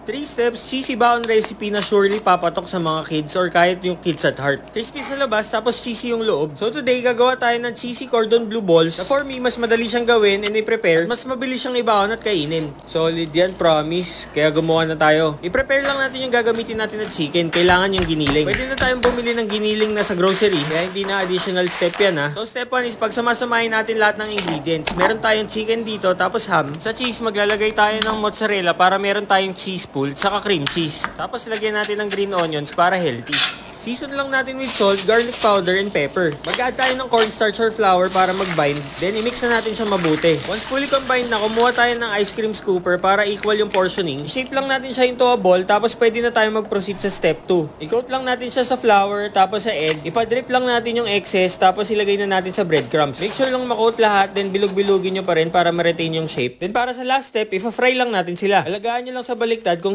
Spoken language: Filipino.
3 steps, cheesy baon recipe na surely papatok sa mga kids or kahit yung kids at heart. Crispy sa labas, tapos cheesy yung loob. So today, gagawa tayo ng cheesy cordon bleu balls na for me, mas madali siyang gawin and i-prepare at mas mabilis siyang ibaon at kainin. Solid yan, promise. Kaya gumawa na tayo. I-prepare lang natin yung gagamitin natin na chicken. Kailangan yung giniling. Pwede na tayong bumili ng giniling na sa grocery. Kaya hindi na additional step yan ha. So step 1 is pagsamasamahin natin lahat ng ingredients. Meron tayong chicken dito, tapos ham. Sa cheese, maglalagay tayo ng mozzarella para meron tayong cheese pool, tsaka cream cheese. Tapos lagyan natin ng green onions para healthy. Season lang natin with salt, garlic powder, and pepper. Mag-add tayo ng cornstarch or flour para mag-bind. Then, i-mix na natin siya mabuti. Once fully combined na, kumuha tayo ng ice cream scooper para equal yung portioning. I-shape lang natin siya into a ball, tapos pwede na tayo mag-proceed sa step 2. I-coat lang natin siya sa flour, tapos sa egg. Ipa-drip lang natin yung excess, tapos ilagay na natin sa breadcrumbs. Make sure lang ma-coat lahat, then bilog-bilugin nyo pa rin para ma-retain yung shape. Then, para sa last step, ipa-fry lang natin sila. Alagaan nyo lang sa baliktad kung